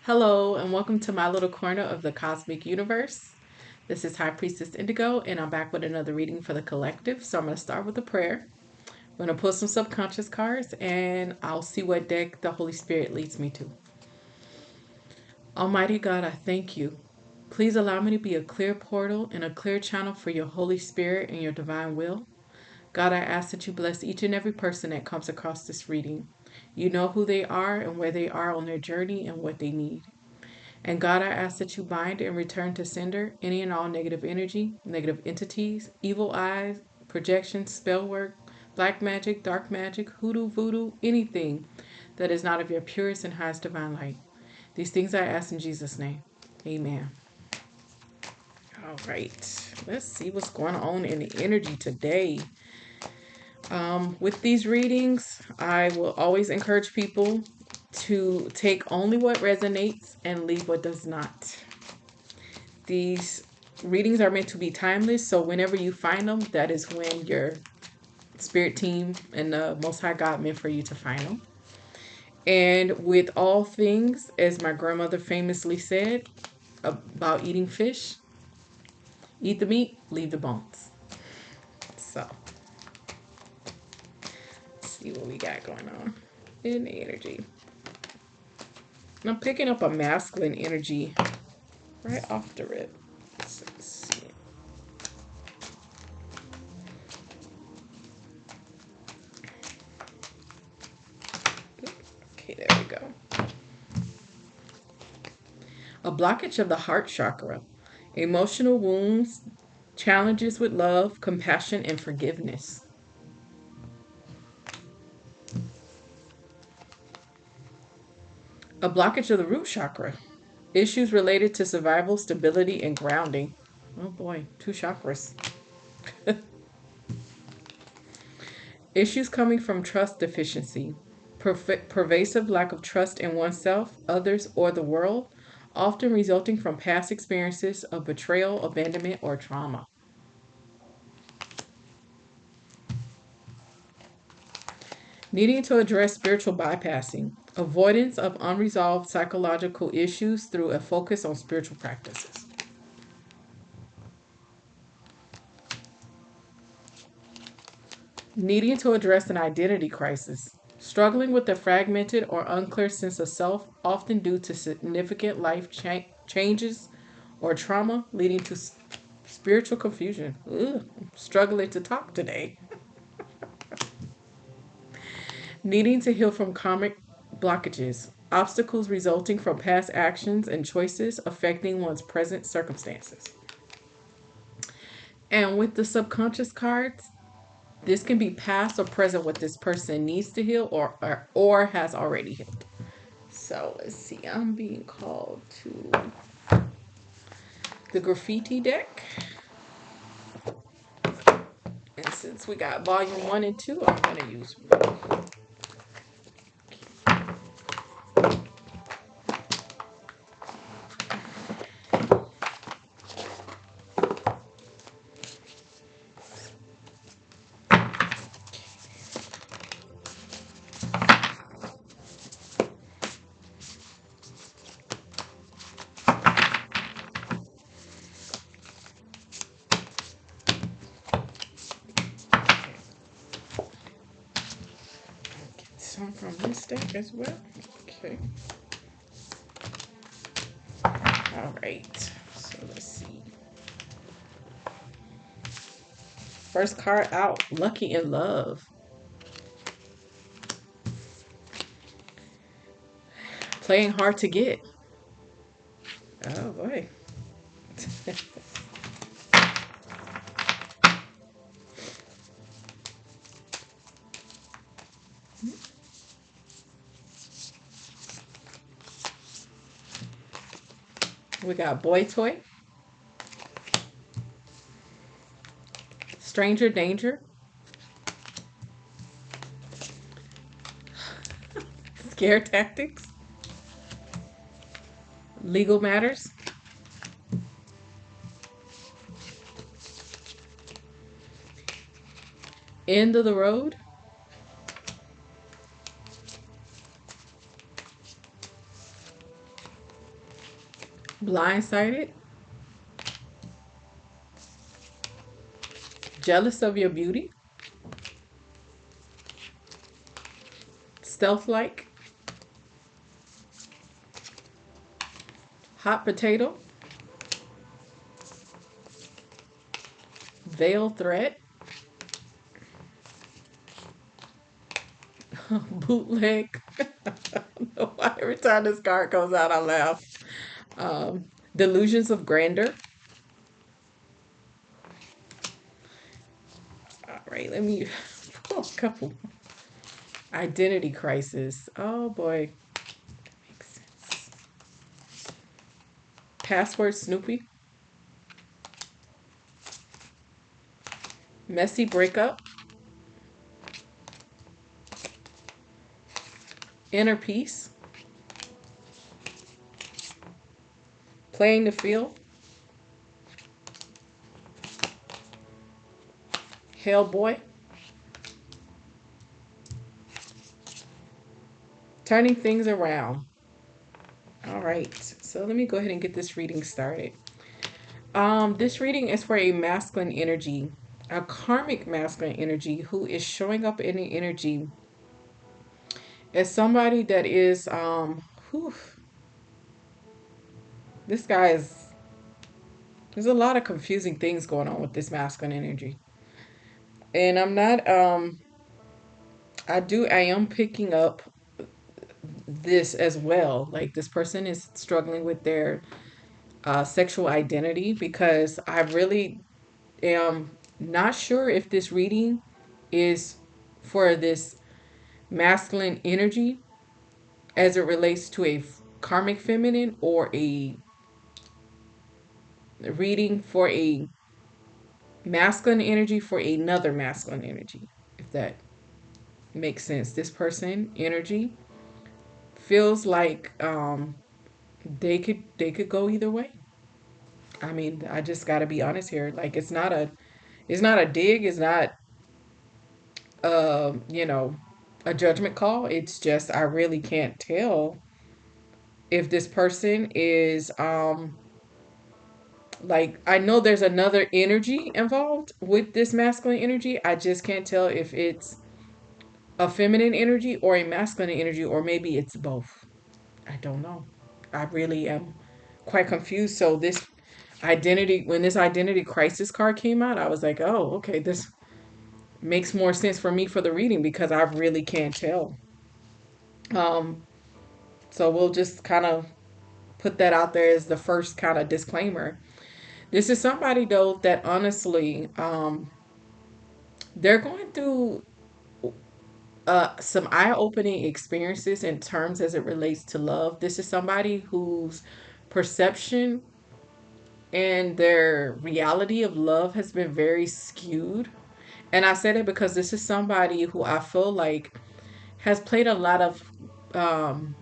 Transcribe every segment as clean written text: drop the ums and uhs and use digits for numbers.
Hello, and welcome to my little corner of the cosmic universe. This is High Priestess Indigo, and I'm back with another reading for the collective. So I'm going to start with a prayer. I'm going to pull some subconscious cards, and I'll see what deck the Holy Spirit leads me to. Almighty God, I thank you. Please allow me to be a clear portal and a clear channel for your Holy Spirit and your divine will. God, I ask that you bless each and every person that comes across this reading. You know who they are and where they are on their journey and what they need. And God, I ask that you bind and return to sender any and all negative energy, negative entities, evil eyes, projections, spell work, black magic, dark magic, hoodoo, voodoo, anything that is not of your purest and highest divine light. These things I ask in Jesus' name. Amen. All right. Let's see what's going on in the energy today. With these readings, I will always encourage people to take only what resonates and leave what does not. These readings are meant to be timeless, so whenever you find them, that is when your spirit team and the Most High God meant for you to find them. And with all things, as my grandmother famously said about eating fish, eat the meat, leave the bones. So, let's see what we got going on in the energy. And I'm picking up a masculine energy right off the rip. Let's see. Okay, there we go. A blockage of the heart chakra, emotional wounds, challenges with love, compassion, and forgiveness. A blockage of the root chakra, issues related to survival, stability, and grounding. Oh boy, 2 chakras. Issues coming from trust deficiency, pervasive lack of trust in oneself, others, or the world, often resulting from past experiences of betrayal, abandonment, or trauma. Needing to address spiritual bypassing, avoidance of unresolved psychological issues through a focus on spiritual practices. Needing to address an identity crisis, struggling with a fragmented or unclear sense of self, often due to significant life changes or trauma, leading to spiritual confusion. Ugh, I'm struggling to talk today. Needing to heal from karmic blockages, obstacles resulting from past actions and choices affecting one's present circumstances. And with the subconscious cards, this can be past or present what this person needs to heal or has already healed. So let's see, I'm being called to the graffiti deck. And since we got volume 1 and 2, I'm going to use one. Some from this deck as well. Okay. All right. So let's see. First card out, Lucky in Love. Playing hard to get. Oh boy. We got Boy Toy, Stranger Danger, Scare Tactics, Legal Matters, End of the Road, blindsided, jealous of your beauty, stealth like, hot potato, veiled threat, bootleg. Why every time this card comes out, I laugh. Um, delusions of grandeur. All right, let me pull a couple. Identity crisis. Oh boy, makes sense. Password Snoopy. Messy breakup. Inner peace. Playing the field. Hellboy. Turning things around. All right, so let me go ahead and get this reading started. This reading is for a masculine energy, a karmic masculine energy who is showing up in the energy as somebody that is whew, this guy is there's a lot of confusing things going on with this masculine energy. And I'm not I am picking up this as well. Like this person is struggling with their sexual identity because I really am not sure if this reading is for this masculine energy as it relates to a karmic feminine or a reading for a masculine energy for another masculine energy, if that makes sense. This person energy feels like they could go either way. I mean, I just got to be honest here. Like it's not a dig, it's not you know, a judgment call. It's just I really can't tell if this person is like I know there's another energy involved with this masculine energy. I just can't tell if it's a feminine energy or a masculine energy or maybe it's both. I don't know. I really am quite confused. So this identity when this identity crisis card came out, I was like, "Oh, okay, this makes more sense for me for the reading because I really can't tell." Um so we'll just kind of put that out there as the first kind of disclaimer. This is somebody though that honestly they're going through some eye-opening experiences in terms as it relates to love. This is somebody whose perception and their reality of love has been very skewed. And I say that because this is somebody who I feel like has played a lot of um,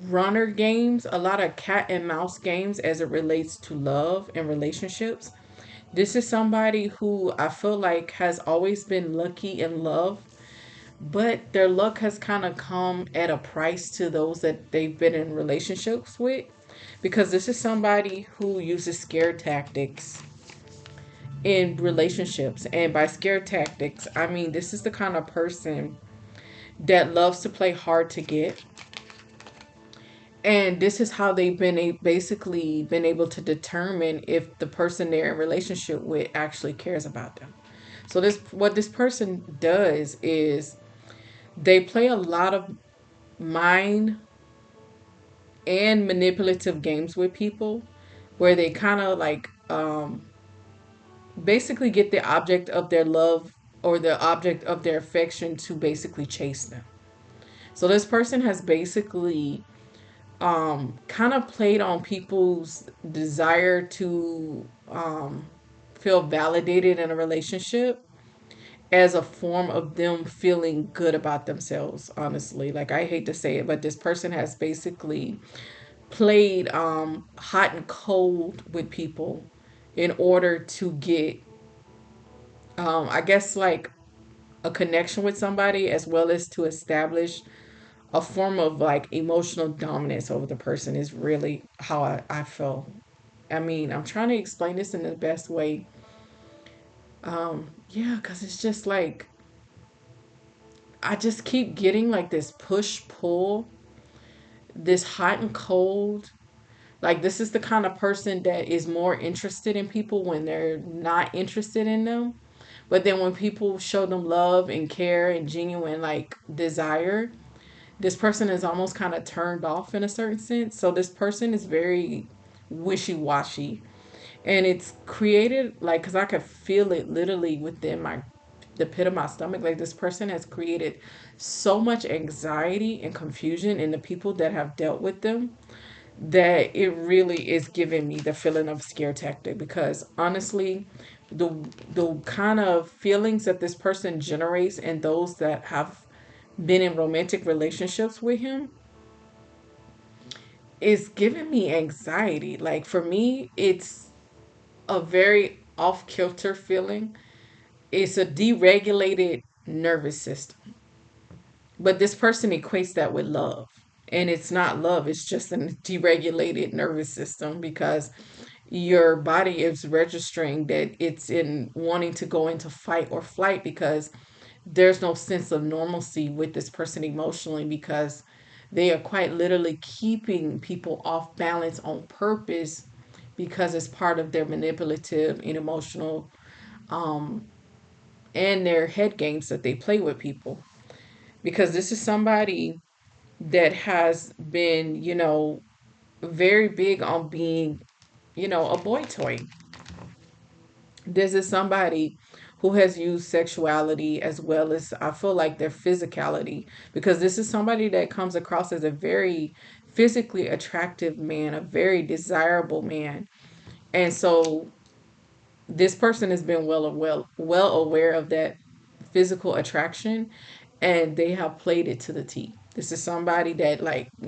runner games, a lot of cat and mouse games as it relates to love and relationships. This is somebody who I feel like has always been lucky in love, but their luck has kind of come at a price to those that they've been in relationships with. Because this is somebody who uses scare tactics in relationships. And by scare tactics, I mean this is the kind of person that loves to play hard to get. And this is how they've been basically been able to determine if the person they're in relationship with actually cares about them. So this what this person does is they play a lot of mind and manipulative games with people where they kind of like basically get the object of their love or the object of their affection to basically chase them. So this person has basically kind of played on people's desire to feel validated in a relationship as a form of them feeling good about themselves, honestly. Like I hate to say it, but this person has basically played hot and cold with people in order to get I guess like a connection with somebody as well as to establish a form of like emotional dominance over the person is really how I feel. I mean, I'm trying to explain this in the best way. Yeah, because it's just like I just keep getting like this push pull, this hot and cold. Like, this is the kind of person that is more interested in people when they're not interested in them. But then when people show them love and care and genuine like desire, this person is almost kind of turned off in a certain sense. So this person is very wishy-washy, and it's created like, because I could feel it literally within my the pit of my stomach. Like, this person has created so much anxiety and confusion in the people that have dealt with them, that it really is giving me the feeling of scare tactic. Because honestly, the the kind of feelings that this person generates in those that have been in romantic relationships with him is giving me anxiety. Like, for me, it's a very off kilter feeling. It's a deregulated nervous system. But this person equates that with love. And it's not love, it's just a deregulated nervous system, because your body is registering that it's in wanting to go into fight or flight, because there's no sense of normalcy with this person emotionally, because they are quite literally keeping people off balance on purpose, because it's part of their manipulative and emotional and their head games that they play with people. Because this is somebody that has been, very big on being, a boy toy. This is somebody who has used sexuality as well as, I feel like, their physicality, because this is somebody that comes across as a very physically attractive man, a very desirable man. And so this person has been well aware of that physical attraction, and they have played it to the T. This is somebody that, like, I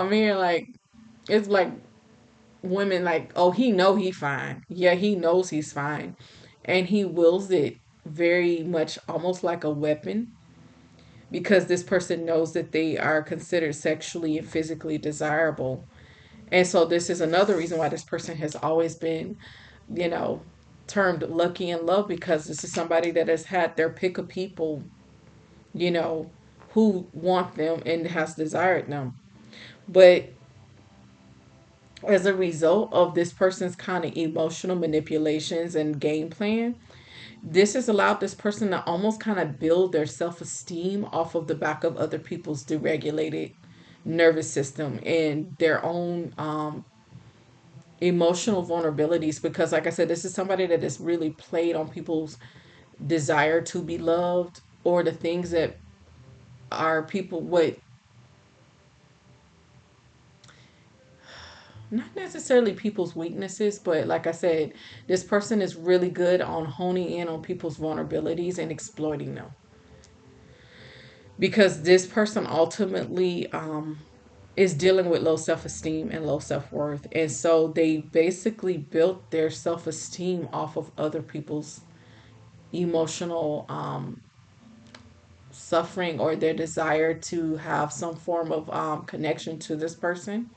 mean, like, it's like women like, oh, he know he fine. Yeah, he knows he's fine. And he wills it very much almost like a weapon, because this person knows that they are considered sexually and physically desirable. And so this is another reason why this person has always been, you know, termed lucky in love, because this is somebody that has had their pick of people, you know, who want them and has desired them. But as a result of this person's kind of emotional manipulations and game plan, this has allowed this person to almost kind of build their self esteem off of the back of other people's deregulated nervous system and their own emotional vulnerabilities. Because, like I said, this is somebody that has really played on people's desire to be loved, or the things that are people, what, not necessarily people's weaknesses, but like I said, this person is really good on honing in on people's vulnerabilities and exploiting them. Because this person ultimately is dealing with low self esteem and low self worth. And so they basically built their self esteem off of other people's emotional suffering, or their desire to have some form of connection to this person,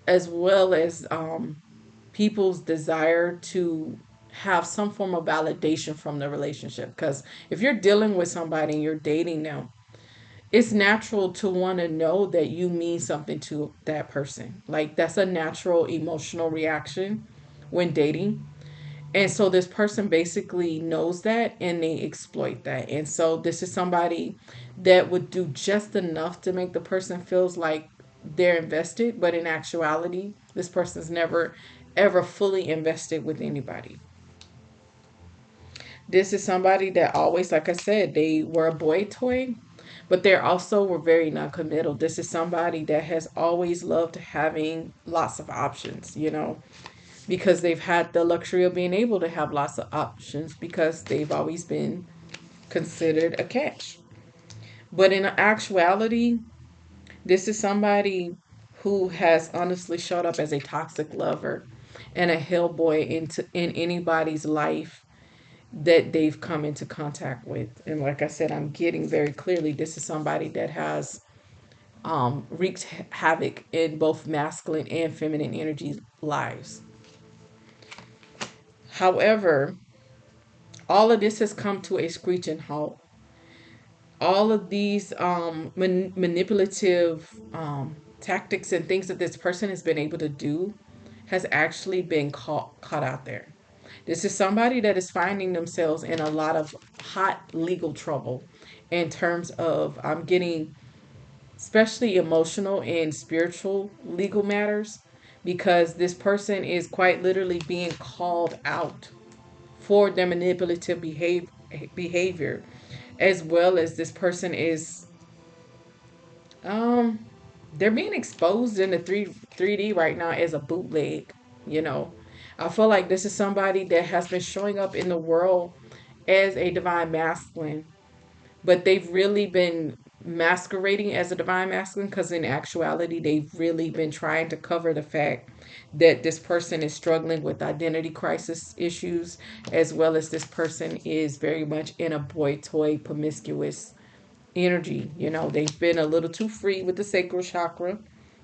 as well as people's desire to have some form of validation from the relationship. Because if you're dealing with somebody and you're dating them, it's natural to want to know that you mean something to that person. Like, that's a natural emotional reaction when dating. And so this person basically knows that, and they exploit that. And so this is somebody that would do just enough to make the person feels like they're invested, but in actuality, this person's never ever fully invested with anybody. This is somebody that always, like I said, they were a boy toy, but they also were very non-committal. This is somebody that has always loved having lots of options, because they've had the luxury of being able to have lots of options, because they've always been considered a catch. But in actuality, this is somebody who has honestly showed up as a toxic lover and a hellboy in anybody's life that they've come into contact with. And like I said, I'm getting very clearly this is somebody that has wreaked havoc in both masculine and feminine energy lives. However, all of this has come to a screeching halt. All of these manipulative tactics and things that this person has been able to do has actually been caught out there. This is somebody that is finding themselves in a lot of hot legal trouble in terms of getting especially emotional and spiritual legal matters, because this person is quite literally being called out for their manipulative behavior, as well as this person is um they're being exposed in the 3D right now as a bootleg, you know. I feel like this is somebody that has been showing up in the world as a divine masculine, but they've really been masquerading as a divine masculine because in actuality they've really been trying to cover the fact that this person is struggling with identity crisis issues, as well as this person is very much in a boy toy promiscuous energy. You know, they've been a little too free with the sacral chakra.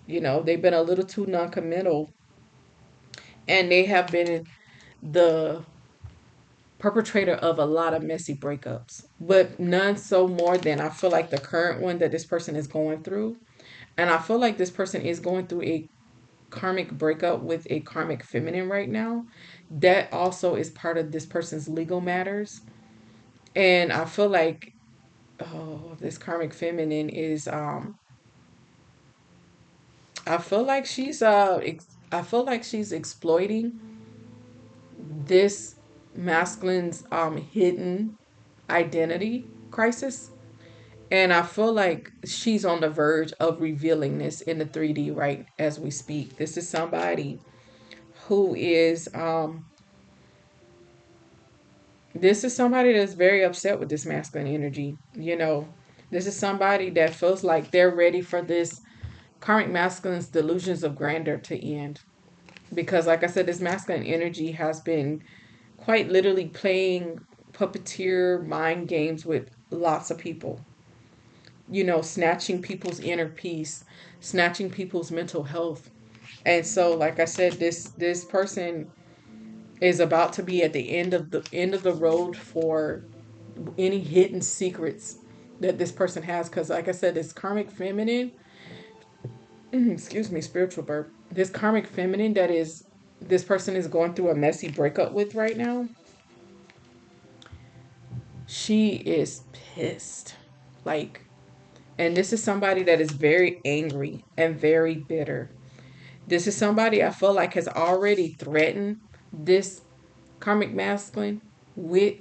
You know, they've been a little too non-committal, and they have been the perpetrator of a lot of messy breakups, but none so more than I feel like the current one that this person is going through. And I feel like this person is going through a karmic breakup with a karmic feminine right now. That also is part of this person's legal matters. And I feel like, oh, this karmic feminine is I feel like I feel like she's exploiting this masculine's hidden identity crisis. And I feel like she's on the verge of revealing this in the 3D right as we speak. This is somebody who is this is somebody that's very upset with this masculine energy. You know, this is somebody that feels like they're ready for this karmic masculine's delusions of grandeur to end. Because like I said, this masculine energy has been quite literally playing puppeteer mind games with lots of people, you know, snatching people's inner peace, snatching people's mental health. And so, like I said, this person is about to be at the end of the road for any hidden secrets that this person has. Because, like I said, this karmic feminine, excuse me, spiritual burp. This karmic feminine that is this person is going through a messy breakup with right now. She is pissed, like, and this is somebody that is very angry and very bitter. This is somebody I feel like has already threatened this karmic masculine with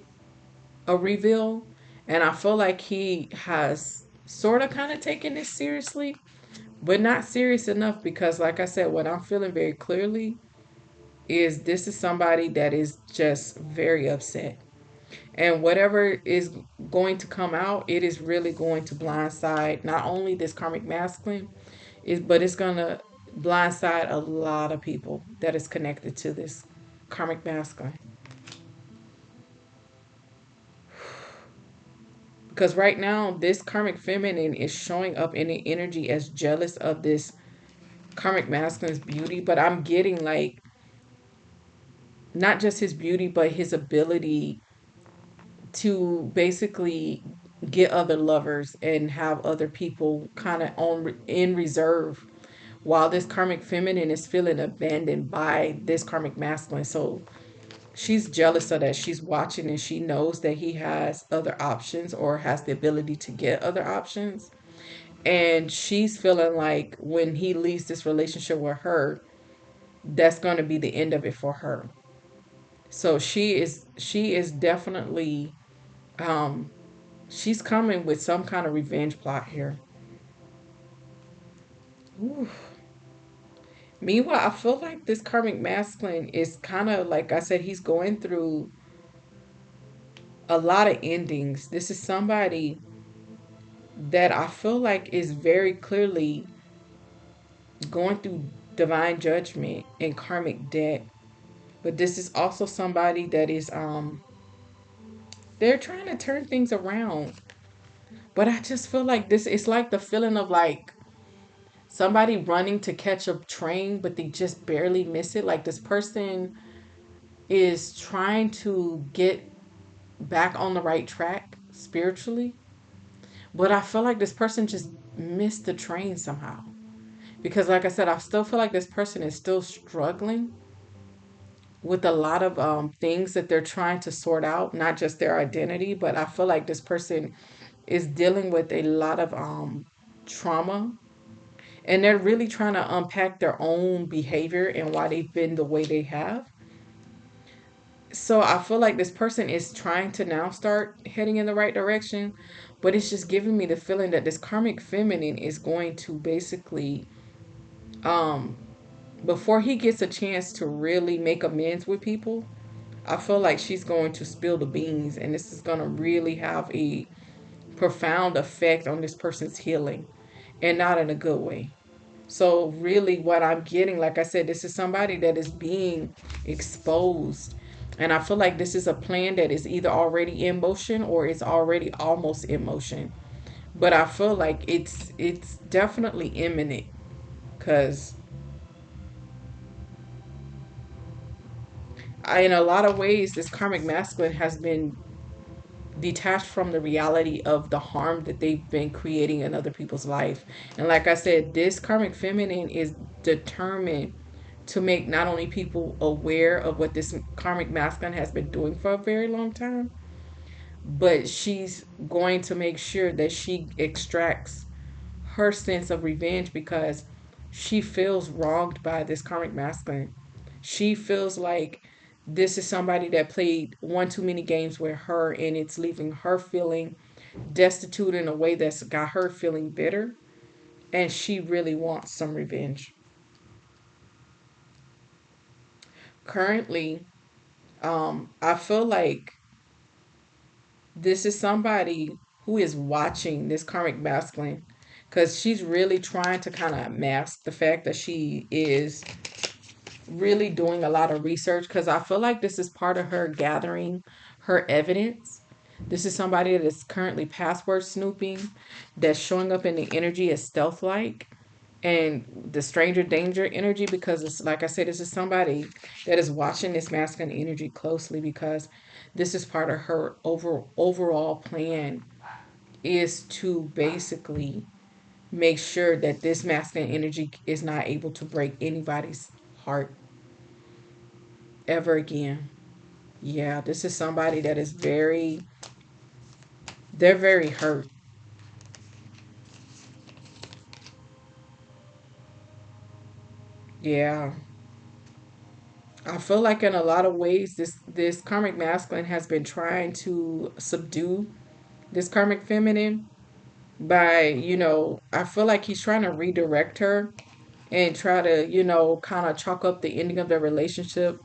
a reveal. And I feel like he has sort of kind of taken this seriously, but not serious enough because, like I said, what I'm feeling very clearly is this is somebody that is just very upset. And whatever is going to come out, it is really going to blindside not only this karmic masculine, but it's going to blindside a lot of people that is connected to this karmic masculine. Because right now, this karmic feminine is showing up in the energy as jealous of this karmic masculine's beauty. But I'm getting like not just his beauty, but his ability to basically get other lovers and have other people kind of on in reserve while this karmic feminine is feeling abandoned by this karmic masculine. So she's jealous of that. She's watching and she knows that he has other options or has the ability to get other options. And she's feeling like when he leaves this relationship with her, that's going to be the end of it for her. So she is definitely um she's coming with some kind of revenge plot here. Ooh. Meanwhile, I feel like this karmic masculine is kind of like I said, he's going through a lot of endings. This is somebody that I feel like is very clearly going through divine judgment and karmic debt. But this is also somebody that is They're trying to turn things around. But I just feel like this, it's like the feeling of like somebody running to catch a train, but they just barely miss it. Like this person is trying to get back on the right track spiritually, but I feel like this person just missed the train somehow. Because, like I said, I still feel like this person is still struggling with a lot of things that they're trying to sort out, not just their identity, but I feel like this person is dealing with a lot of trauma, and they're really trying to unpack their own behavior and why they've been the way they have. So I feel like this person is trying to now start heading in the right direction, but it's just giving me the feeling that this karmic feminine is going to basically, um, before he gets a chance to really make amends with people, I feel like she's going to spill the beans, and this is going to really have a profound effect on this person's healing, and not in a good way. So really what I'm getting, like I said, this is somebody that is being exposed. And I feel like this is a plan that is either already in motion or it's already almost in motion. But I feel like it's definitely imminent, because in a lot of ways this karmic masculine has been detached from the reality of the harm that they've been creating in other people's life. And like I said, this karmic feminine is determined to make not only people aware of what this karmic masculine has been doing for a very long time, but she's going to make sure that she extracts her sense of revenge, because she feels wronged by this karmic masculine. She feels like this is somebody that played one too many games with her, and it's leaving her feeling destitute in a way that's got her feeling bitter, and she really wants some revenge. Currently, I feel like this is somebody who is watching this karmic masculine, because she's really trying to kind of mask the fact that she is really doing a lot of research, because I feel like this is part of her gathering her evidence. This is somebody that is currently password snooping, that's showing up in the energy as stealth like, and the stranger danger energy, because it's like I said, this is somebody that is watching this masculine energy closely, because this is part of her overall plan, is to basically make sure that this masculine energy is not able to break anybody's heart ever again. Yeah, this is somebody that is very, they're very hurt. Yeah. I feel like in a lot of ways this karmic masculine has been trying to subdue this karmic feminine by, I feel like he's trying to redirect her and try to, kind of chalk up the ending of their relationship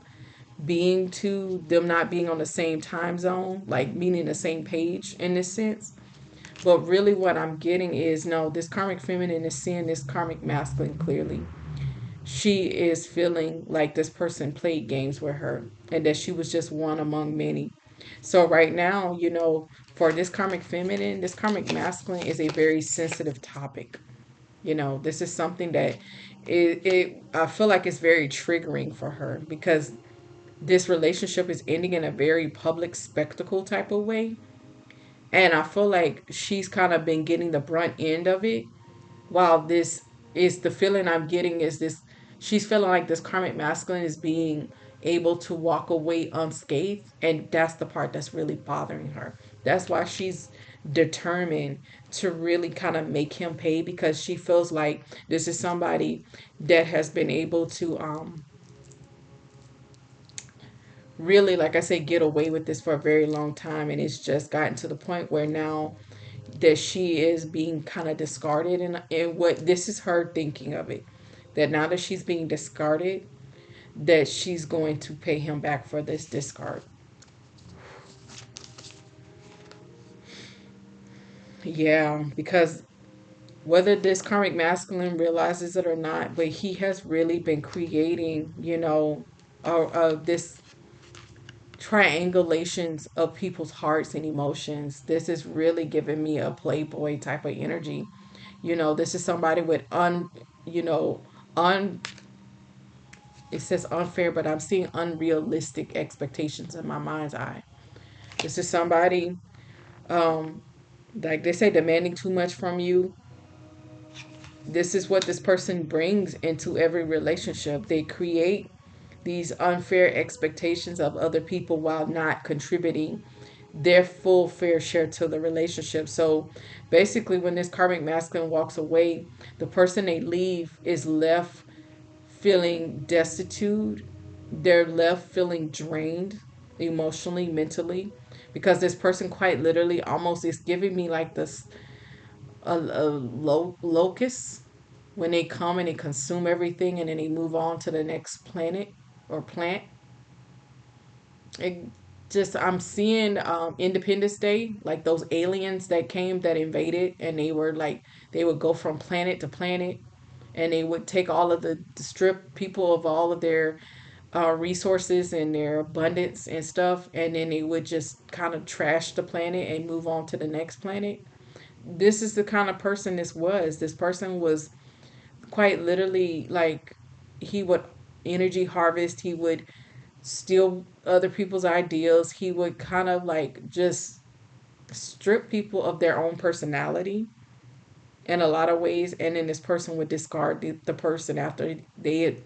being to them not being on the same time zone, like meaning the same page in this sense. But really, what I'm getting is no, this karmic feminine is seeing this karmic masculine clearly. She is feeling like this person played games with her and that she was just one among many. So, right now, for this karmic feminine, this karmic masculine is a very sensitive topic. This is something that I feel like it's very triggering for her, because this relationship is ending in a very public spectacle type of way. And I feel like she's kind of been getting the brunt end of it, while this is the feeling I'm getting is this, she's feeling like this karmic masculine is being able to walk away unscathed, and that's the part that's really bothering her. That's why she's determined to really kind of make him pay, because she feels like this is somebody that has been able to really, like I say, get away with this for a very long time, and it's just gotten to the point where now that she is being kind of discarded, and what this is her thinking of it, that now that she's being discarded, that she's going to pay him back for this discard. Yeah, because whether this karmic masculine realizes it or not, but he has really been creating, this triangulations of people's hearts and emotions. This is really giving me a playboy type of energy. This is somebody with you know, un it says unfair, but I'm seeing unrealistic expectations in my mind's eye. This is somebody, um, like they say, demanding too much from you. This is what this person brings into every relationship. They create these unfair expectations of other people while not contributing their full fair share to the relationship. So basically, when this karmic masculine walks away, the person they leave is left feeling destitute. They're left feeling drained emotionally, mentally, because this person quite literally almost is giving me like this locust when they come and they consume everything and then they move on to the next planet or plant. It just I'm seeing Independence Day, like those aliens that came that invaded, and they were like they would go from planet to planet, and they would take all of the strip people of all of their resources and their abundance and stuff, and then they would just kind of trash the planet and move on to the next planet. This is the kind of person this was. This person was quite literally like he would energy harvest. He would steal other people's ideals. He would kind of like just strip people of their own personality in a lot of ways. And then this person would discard the person after they had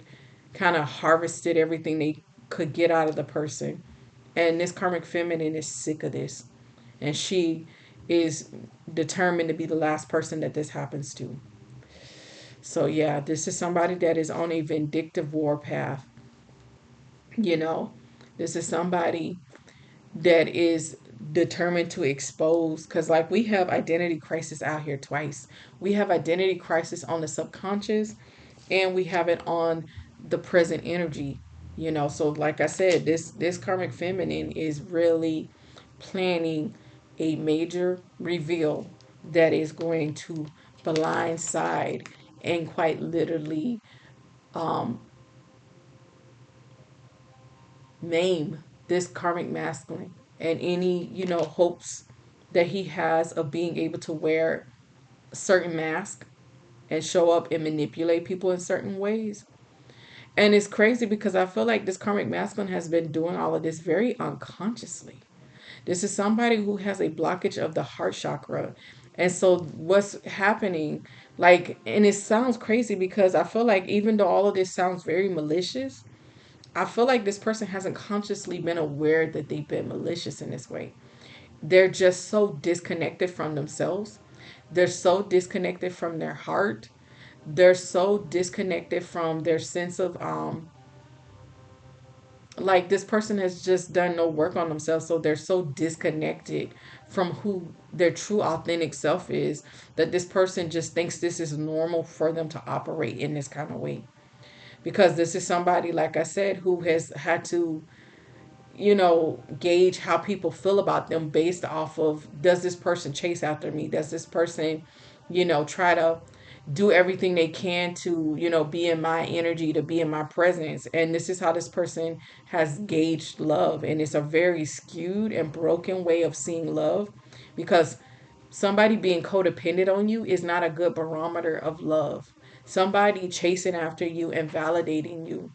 kind of harvested everything they could get out of the person. And this karmic feminine is sick of this. And she is determined to be the last person that this happens to. So, yeah, this is somebody that is on a vindictive war path. You know, this is somebody that is determined to expose, because like we have identity crisis out here twice. We have identity crisis on the subconscious, and we have it on the present energy. So like I said, this karmic feminine is really planning a major reveal that is going to blindside and quite literally um, maim this karmic masculine and any hopes that he has of being able to wear a certain mask and show up and manipulate people in certain ways. And it's crazy because I feel like this karmic masculine has been doing all of this very unconsciously. This is somebody who has a blockage of the heart chakra. And so what's happening, like, and it sounds crazy because I feel like even though all of this sounds very malicious, I feel like this person hasn't consciously been aware that they've been malicious in this way. They're just so disconnected from themselves. They're so disconnected from their heart. They're so disconnected from their sense of like this person has just done no work on themselves, so they're so disconnected from who their true authentic self is that this person just thinks this is normal for them to operate in this kind of way, because this is somebody, like I said, who has had to gauge how people feel about them based off of, does this person chase after me? Does this person, try to do everything they can to, be in my energy, to be in my presence? And this is how this person has gauged love. And it's a very skewed and broken way of seeing love, because somebody being codependent on you is not a good barometer of love. Somebody chasing after you and validating you,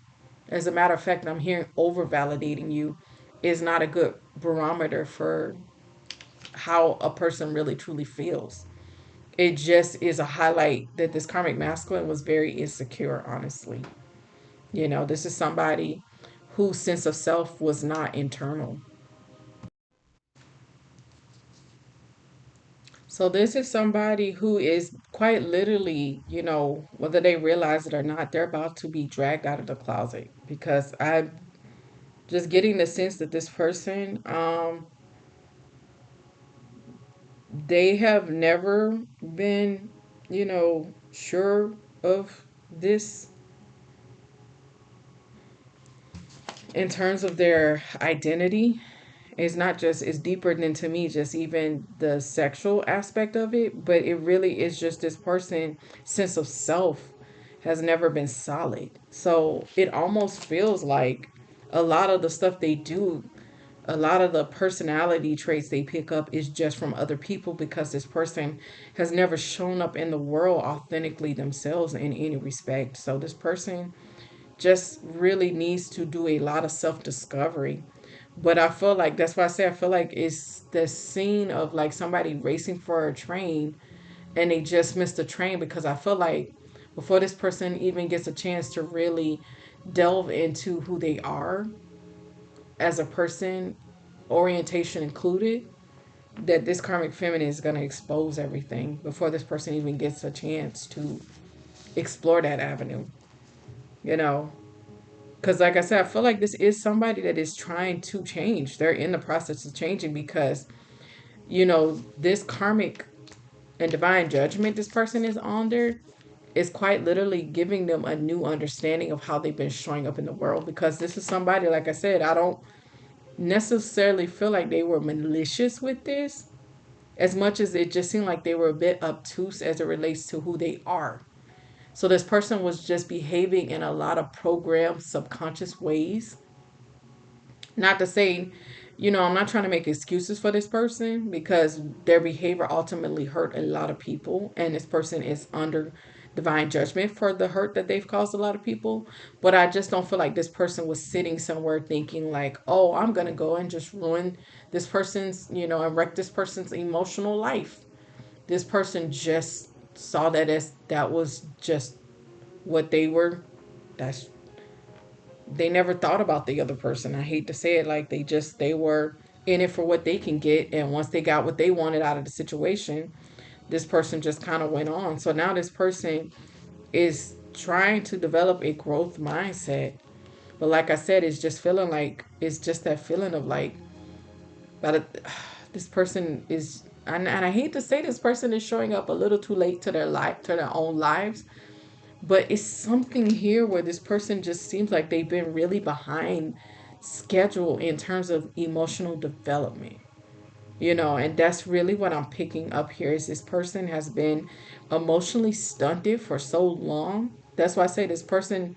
as a matter of fact, I'm hearing over validating you, is not a good barometer for how a person really truly feels. It just is a highlight that this karmic masculine was very insecure, honestly. This is somebody whose sense of self was not internal. So this is somebody who is quite literally, whether they realize it or not, they're about to be dragged out of the closet, because I'm just getting the sense that this person, they have never been, sure of this in terms of their identity. It's not just, it's deeper than, to me, just even the sexual aspect of it, but it really is just this person sense of self has never been solid. So it almost feels like a lot of the stuff they do a lot of the personality traits they pick up is just from other people because this person has never shown up in the world authentically themselves in any respect. So this person just really needs to do a lot of self discovery. But I feel like that's why I say I feel like it's the scene of like somebody racing for a train and they just missed the train, because I feel like before this person even gets a chance to really delve into who they are as a person, orientation included, that this karmic feminine is going to expose everything before this person even gets a chance to explore that avenue, you know. Because, like I said, I feel like this is somebody that is trying to change. They're in the process of changing because, this karmic and divine judgment this person is under is quite literally giving them a new understanding of how they've been showing up in the world. Because this is somebody, like I said, I don't necessarily feel like they were malicious with this as much as it just seemed like they were a bit obtuse as it relates to who they are. So this person was just behaving in a lot of programmed subconscious ways. Not to say, I'm not trying to make excuses for this person because their behavior ultimately hurt a lot of people, and this person is under divine judgment for the hurt that they've caused a lot of people. But I just don't feel like this person was sitting somewhere thinking like, oh, I'm going to go and just ruin this person's, and wreck this person's emotional life. This person just saw that as that was just what they were. That's They never thought about the other person. I hate to say it, like they were in it for what they can get, and once they got what they wanted out of the situation, this person just kind of went on. So now this person is trying to develop a growth mindset. But like I said, it's just that feeling of like, but this person is, and I hate to say this person is showing up a little too late to their own lives. But it's something here where this person just seems like they've been really behind schedule in terms of emotional development. And that's really what I'm picking up here is this person has been emotionally stunted for so long. That's why I say this person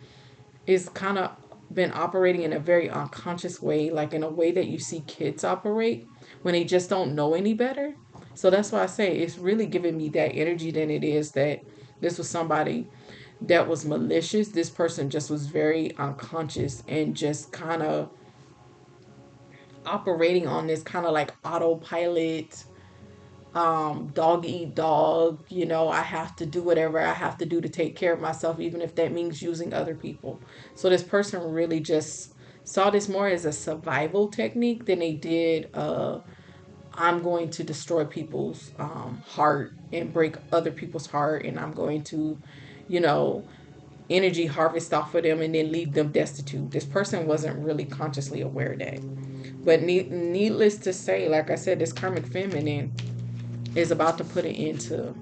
is kind of been operating in a very unconscious way, like in a way that you see kids operate when they just don't know any better. So that's why I say it's really giving me that energy than it is that this was somebody that was malicious. This person just was very unconscious and just kind of operating on this kind of like autopilot, dog eat dog. I have to do whatever I have to do to take care of myself, even if that means using other people. So this person really just saw this more as a survival technique than they did I'm going to destroy people's heart and break other people's heart, and I'm going to, you know energy harvest off of them and then leave them destitute. This person wasn't really consciously aware of that. But needless to say, like I said, this karmic feminine is about to put it into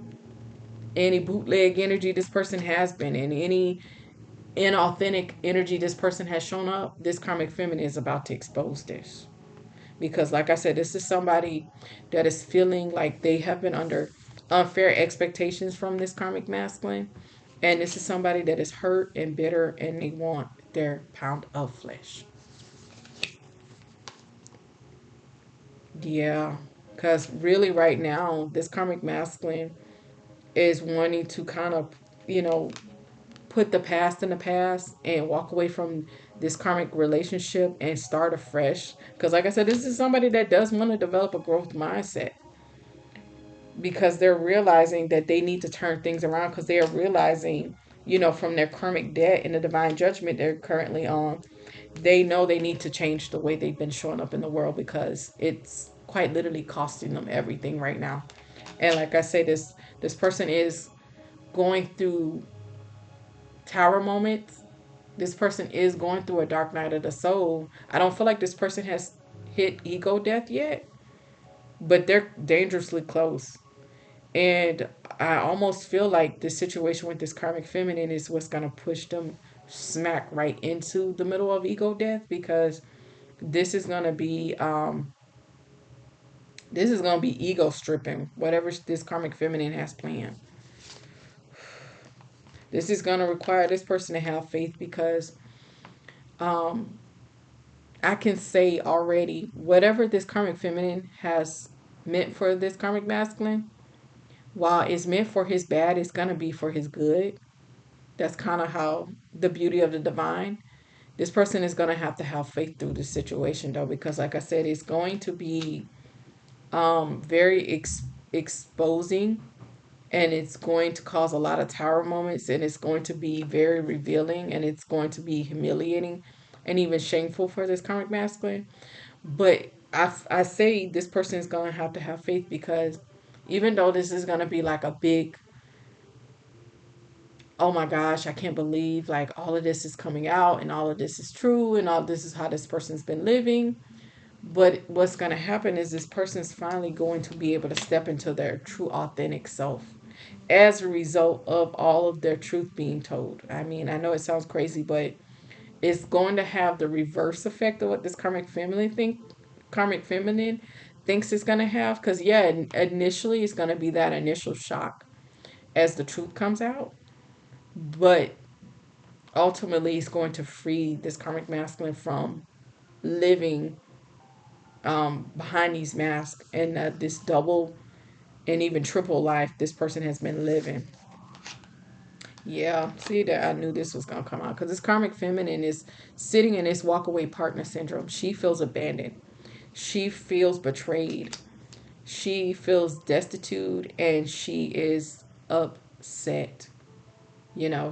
any bootleg energy this person has been in, any inauthentic energy this person has shown up. This karmic feminine is about to expose this. Because, like I said, this is somebody that is feeling like they have been under unfair expectations from this karmic masculine. And this is somebody that is hurt and bitter and they want their pound of flesh. Yeah. Because really, right now, this karmic masculine is wanting to kind of, you know, put the past in the past and walk away from this karmic relationship and start afresh. Because, like I said, this is somebody that does want to develop a growth mindset because they're realizing that they need to turn things around because they are realizing, from their karmic debt and the divine judgment they're currently on, they know they need to change the way they've been showing up in the world because it's quite literally costing them everything right now. And like I say, this person is going through tower moments. This person is going through a dark night of the soul. I don't feel like this person has hit ego death yet, but they're dangerously close. And I almost feel like the situation with this karmic feminine is what's going to push them smack right into the middle of ego death, because this is going to be ego stripping whatever this karmic feminine has planned. This is going to require this person to have faith because I can say already, whatever this karmic feminine has meant for this karmic masculine, while it's meant for his bad, it's going to be for his good. That's kind of how the beauty of the divine. This person is going to have faith through this situation, though, because, like I said, it's going to be very exposing, and it's going to cause a lot of tower moments, and it's going to be very revealing, and it's going to be humiliating and even shameful for this karmic masculine. But I say this person is going to have faith, because even though this is going to be like a big, oh my gosh, I can't believe like all of this is coming out and all of this is true and all this is how this person's been living. But what's going to happen is this person's finally going to be able to step into their true, authentic self as a result of all of their truth being told. I mean, I know it sounds crazy, but it's going to have the reverse effect of what this karmic feminine thinks it's going to have. Because, yeah, initially it's going to be that initial shock as the truth comes out. But ultimately, it's going to free this karmic masculine from living behind these masks, and this double and even triple life this person has been living. Yeah, see that I knew this was gonna come out, because this karmic feminine is sitting in this walkaway partner syndrome. She feels abandoned. She feels betrayed. She feels destitute, and she is upset.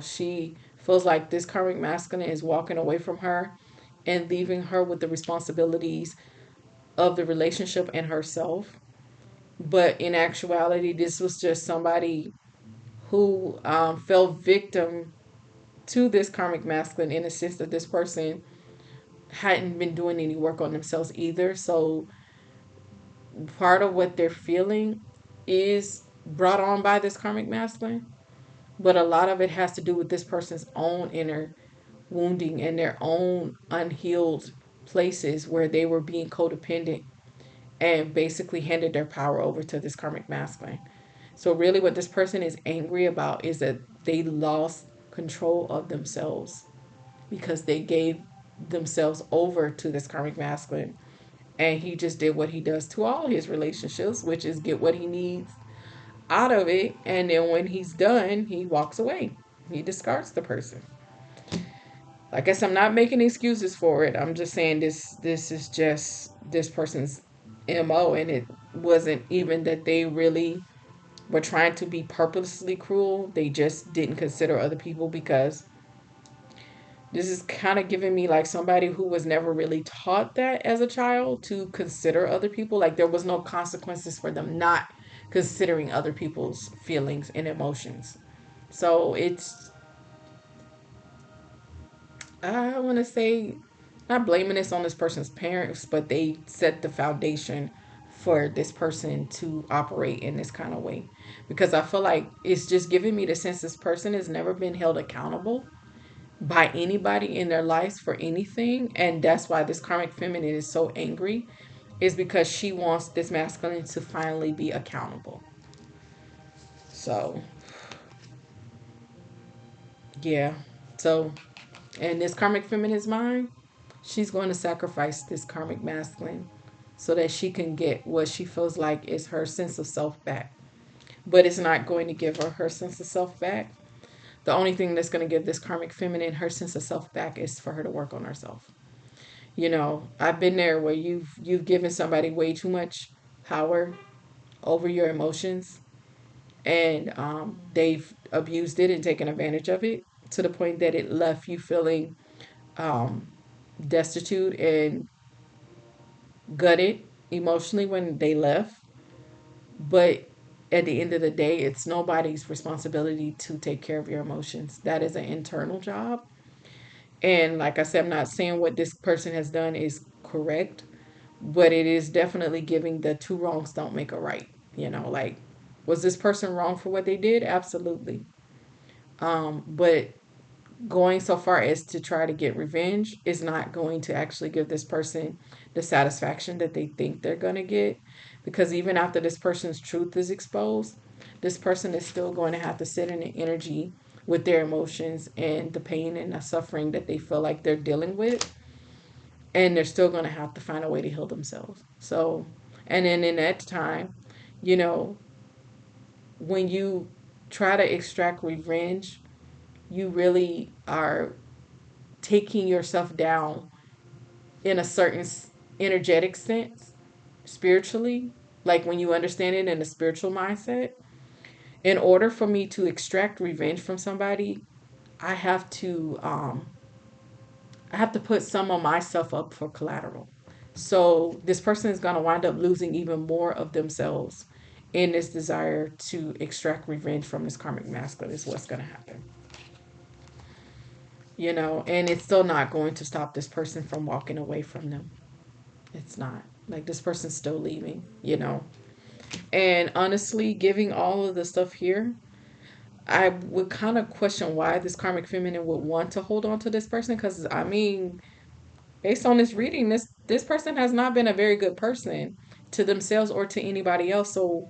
She feels like this karmic masculine is walking away from her and leaving her with the responsibilities of the relationship and herself. But in actuality, this was just somebody who fell victim to this karmic masculine, in a sense that this person hadn't been doing any work on themselves either. So part of what they're feeling is brought on by this karmic masculine, but a lot of it has to do with this person's own inner wounding and their own unhealed places where they were being codependent and basically handed their power over to this karmic masculine. So really what this person is angry about is that they lost control of themselves because they gave themselves over to this karmic masculine. And he just did what he does to all his relationships, which is get what he needs out of it. And then when he's done, he walks away. He discards the person. I guess I'm not making excuses for it. I'm just saying this is just this person's MO, and it wasn't even that they really were trying to be purposely cruel. They just didn't consider other people, because this is kind of giving me like somebody who was never really taught that as a child, to consider other people. Like there was no consequences for them not considering other people's feelings and emotions. So it's, I want to say, not blaming this on this person's parents, but they set the foundation for this person to operate in this kind of way. Because I feel like it's just giving me the sense this person has never been held accountable by anybody in their lives for anything. And that's why this karmic feminine is so angry, is because she wants this masculine to finally be accountable. So, yeah. So, in this karmic feminine's mind, she's going to sacrifice this karmic masculine so that she can get what she feels like is her sense of self back. But it's not going to give her sense of self back. The only thing that's going to give this karmic feminine her sense of self back is for her to work on herself. I've been there where you've given somebody way too much power over your emotions, and they've abused it and taken advantage of it to the point that it left you feeling um, destitute and gutted emotionally when they left. But at the end of the day, it's nobody's responsibility to take care of your emotions. That is an internal job. And like I said, I'm not saying what this person has done is correct, but it is definitely giving the two wrongs don't make a right. Like, was this person wrong for what they did? Absolutely. But going so far as to try to get revenge is not going to actually give this person the satisfaction that they think they're going to get. Because even after this person's truth is exposed, this person is still going to have to sit in the energy with their emotions and the pain and the suffering that they feel like they're dealing with. and they're still going to have to find a way to heal themselves. So, and then in that time, you know, when you try to extract revenge, you really are taking yourself down in a certain energetic sense, spiritually, like when you understand it in a spiritual mindset. In order for me to extract revenge from somebody, I have to um, I have to put some of myself up for collateral. So this person is going to wind up losing even more of themselves in this desire to extract revenge from this karmic masculine is what's going to happen. And it's still not going to stop this person from walking away from them. It's not. Like this person's still leaving. And honestly, giving all of the stuff here, I would kind of question why this karmic feminine would want to hold on to this person, because I mean, based on this reading, this person has not been a very good person to themselves or to anybody else. So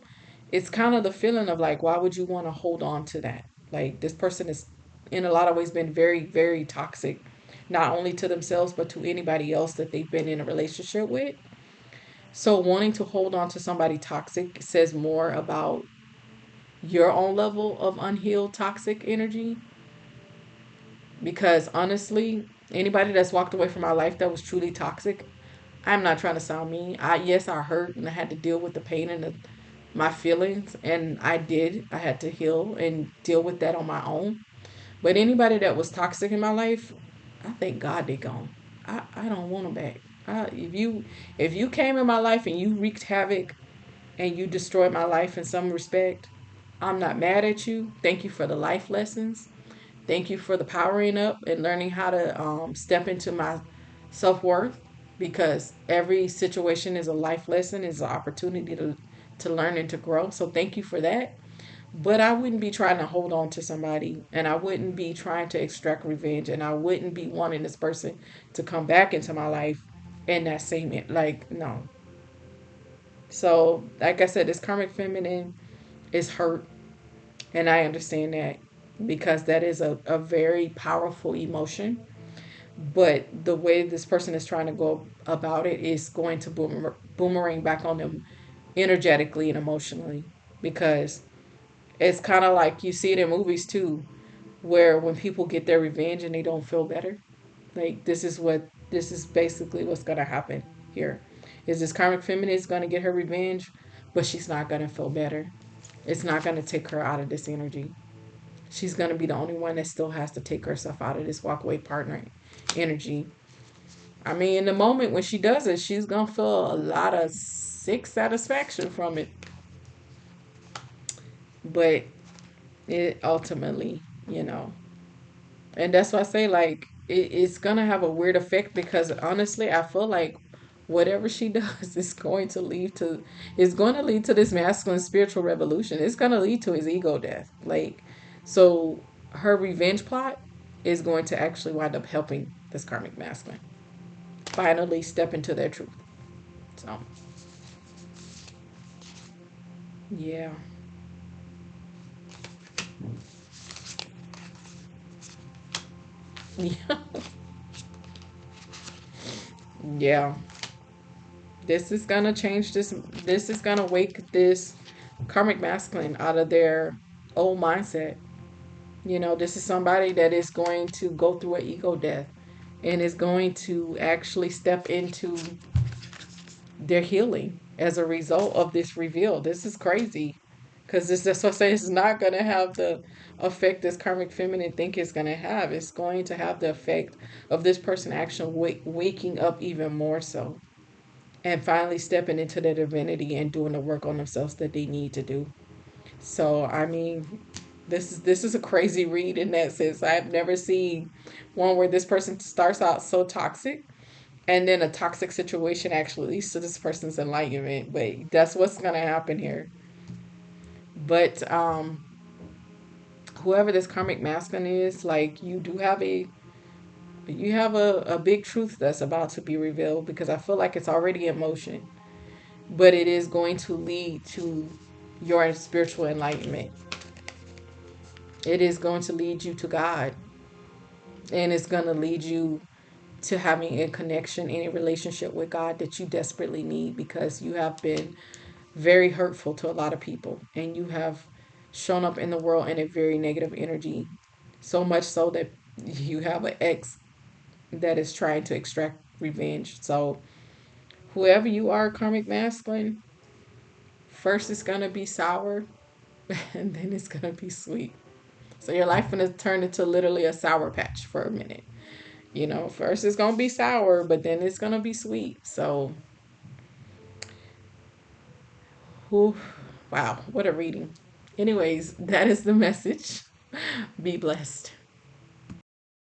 it's kind of the feeling of like, why would you want to hold on to that? Like this person is in a lot of ways been very, very toxic, not only to themselves but to anybody else that they've been in a relationship with. So wanting to hold on to somebody toxic says more about your own level of unhealed toxic energy, because honestly, anybody that's walked away from my life that was truly toxic, I'm not trying to sound mean. Yes, I hurt and I had to deal with the pain and my feelings, and I did. I had to heal and deal with that on my own. But anybody that was toxic in my life, I thank God they gone. I don't want them back. If you came in my life and you wreaked havoc and you destroyed my life in some respect, I'm not mad at you. Thank you for the life lessons. Thank you for the powering up and learning how to step into my self worth, because every situation is a life lesson, is an opportunity to learn and to grow. So thank you for that. But I wouldn't be trying to hold on to somebody, and I wouldn't be trying to extract revenge, and I wouldn't be wanting this person to come back into my life in that same, like, no. So, like I said, this karmic feminine is hurt, and I understand that, because that is a very powerful emotion. But the way this person is trying to go about it is going to boomerang back on them energetically and emotionally, because it's kind of like you see it in movies too, where when people get their revenge and they don't feel better, like this is basically what's going to happen here. Is this karmic feminine is going to get her revenge, but she's not going to feel better. It's not going to take her out of this energy. She's going to be the only one that still has to take herself out of this walkaway partner energy. I mean, in the moment when she does it, she's going to feel a lot of sick satisfaction from it. But it ultimately. And that's why I say, like, it's going to have a weird effect, because honestly, I feel like whatever she does is going to lead to this masculine spiritual revolution. It's going to lead to his ego death. Like, so her revenge plot is going to actually wind up helping this karmic masculine finally step into their truth. So, yeah. Yeah. Yeah. This is going to change this. This is going to wake this karmic masculine out of their old mindset. This is somebody that is going to go through an ego death and is going to actually step into their healing as a result of this reveal. This is crazy, because that's what I say, it's not going to have the effect this karmic feminine think it's going to have. It's going to have the effect of this person actually waking up even more so, and finally stepping into their divinity and doing the work on themselves that they need to do. So I mean, this is a crazy read in that sense. I've never seen one where this person starts out so toxic, and then a toxic situation actually leads to this person's enlightenment. But that's what's gonna happen here. But whoever this karmic masculine is, like, you have a big truth that's about to be revealed, because I feel like it's already in motion, but it is going to lead to your spiritual enlightenment. It is going to lead you to God, and it's going to lead you to having a connection, any relationship with God that you desperately need, because you have been very hurtful to a lot of people and you have shown up in the world in a very negative energy. So much so that you have an ex that is trying to extract revenge. So, whoever you are, Karmic Masculine, first it's going to be sour and then it's going to be sweet. So, your life going to turn into literally a sour patch for a minute. You know, first it's going to be sour, but then it's going to be sweet. So, whew, wow, what a reading. Anyways, that is the message. Be blessed.